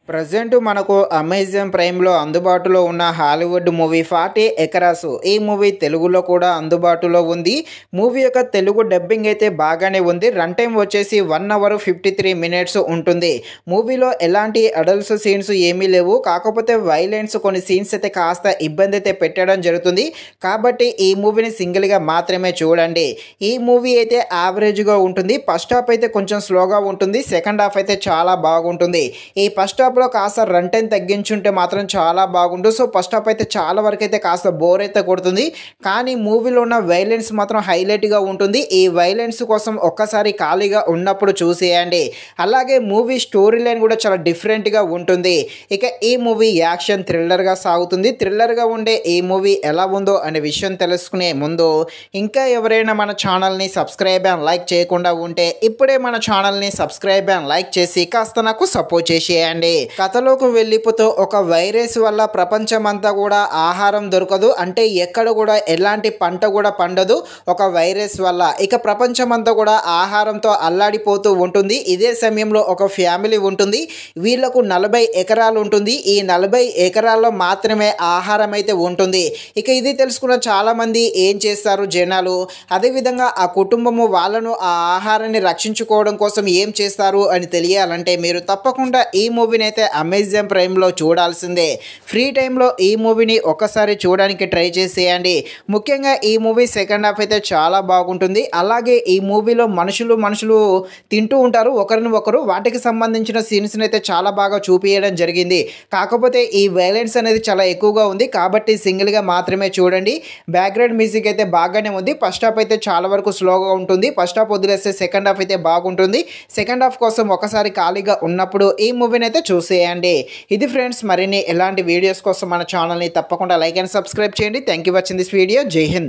Present మనకు Amazon ప్రైమ్‌లో అందుబాటులో ఉన్న హాలీవుడ్ మూవీ 40 ఎకరాసు. ఈ మూవీ తెలుగులో కూడా అందుబాటులో ఉంది. మూవీ యొక్క తెలుగు డబ్బింగ్ అయితే బాగానే ఉంది. రన్ టైమ్ వచ్చేసి 1 అవర్ 53 మినిట్స్ ఉంటుంది. మూవీలో ఎలాంటి అడల్ట్స్ సీన్స్ ఏమీ లేవు. కాకపోతే వైలెన్స్ కొన్ని సీన్స్ అయితే కాస్త ఇబ్బంది అయితే పెట్టడం జరుగుతుంది. కాబట్టి ఈ మూవీని సింగిల్‌గా మాత్రమే చూడండి. ఈ మూవీ అయితే యావరేజ్‌గా ఉంటుంది. ఫస్ట్ హాఫ్ అయితే కొంచెం స్లోగా ఉంటుంది. సెకండ్ హాఫ్ అయితే చాలా బాగుంటుంది. ఈ ఫస్ట్ హాఫ్‌లో కాస్త రన్ టైమ్ తగ్గించుంటే మాత్రం చాలా బాగుండు. సో ఫస్ట్ హాఫ్ అయితే చాలా వరకు అయితే కాస్త బోర్ అయితే కొడుతుంది. కానీ మూవీలో ఉన్న వైలెన్స్ మాత్రం హైలైట్‌గా ఉంటుంది. ఈ వైలెన్స్ కోసం ఒక్కసారి ఖాళీగా ఉన్నప్పుడు చూసేయండి. అలాగే మూవీ స్టోరీ లైన్ కూడా చాలా డిఫరెంట్‌గా ఉంటుంది. ఇక ఈ మూవీ యాక్షన్ థ్రిల్లర్‌గా సాగుతుంది. థ్రిల్లర్‌గా ఉండే ఈ మూవీ ఎలా ఉందో అనే విషయం తెలుసుకునే ముందు ఇంకా ఎవరైనా మన ఛానల్‌ని సబ్స్క్రైబ్ అండ్ లైక్ చేయకుండా ఉంటే ఇప్పుడే మన ఛానల్‌ని సబ్స్క్రైబ్ అండ్ లైక్ చేసి కాస్త నాకు సపోర్ట్ చేసేయండి. కథలోకి వెళ్ళిపోతూ ఒక వైరస్ వల్ల ప్రపంచమంతా కూడా ఆహారం దొరకదు. అంటే ఎక్కడ కూడా ఎలాంటి పంట కూడా పండదు ఒక వైరస్ వల్ల. ఇక ప్రపంచమంతా కూడా ఆహారంతో అల్లాడిపోతూ ఉంటుంది. ఇదే సమయంలో ఒక ఫ్యామిలీ ఉంటుంది. వీళ్ళకు 40 ఎకరాలు ఉంటుంది. ఈ 40 ఎకరాల్లో మాత్రమే ఆహారం అయితే ఉంటుంది. ఇక ఇది తెలుసుకున్న చాలామంది ఏం చేస్తారు జనాలు, అదేవిధంగా ఆ కుటుంబము వాళ్ళను ఆ ఆహారాన్ని రక్షించుకోవడం కోసం ఏం చేస్తారు అని తెలియాలంటే మీరు తప్పకుండా ఈ మూవీని అయితే అమెజాన్ ప్రైమ్‌లో చూడాల్సిందే. ఫ్రీ టైంలో ఈ మూవీని ఒక్కసారి చూడడానికి ట్రై చేసేయండి. ముఖ్యంగా ఈ మూవీ సెకండ్ హాఫ్ అయితే చాలా బాగుంటుంది. అలాగే ఈ మూవీలో మనుషులు తింటూ ఉంటారు ఒకరిని ఒకరు. వాటికి సంబంధించిన సీన్స్‌ని అయితే చాలా బాగా చూపియడం జరిగింది. కాకపోతే ఈ వైలెన్స్ అనేది చాలా ఎక్కువగా ఉంది. కాబట్టి సింగిల్‌గా మాత్రమే చూడండి. బ్యాక్‌గ్రౌండ్ మ్యూజిక్ అయితే బాగానే ఉంది. ఫస్ట్ హాఫ్ అయితే చాలా వరకు స్లోగా ఉంటుంది. ఫస్ట్ హాఫ్ వదిలేస్తే సెకండ్ హాఫ్ అయితే బాగుంటుంది. సెకండ్ హాఫ్ కోసం ఒకసారి ఖాళీగా ఉన్నప్పుడు ఈ మూవీని అయితే చూసేయండి. ఇది ఫ్రెండ్స్, మరిన్ని ఎలాంటి వీడియోస్ కోసం మన ఛానల్‌ని తప్పకుండా లైక్ అండ్ సబ్స్క్రైబ్ చేయండి. Thank you watching this video. జై హింద్.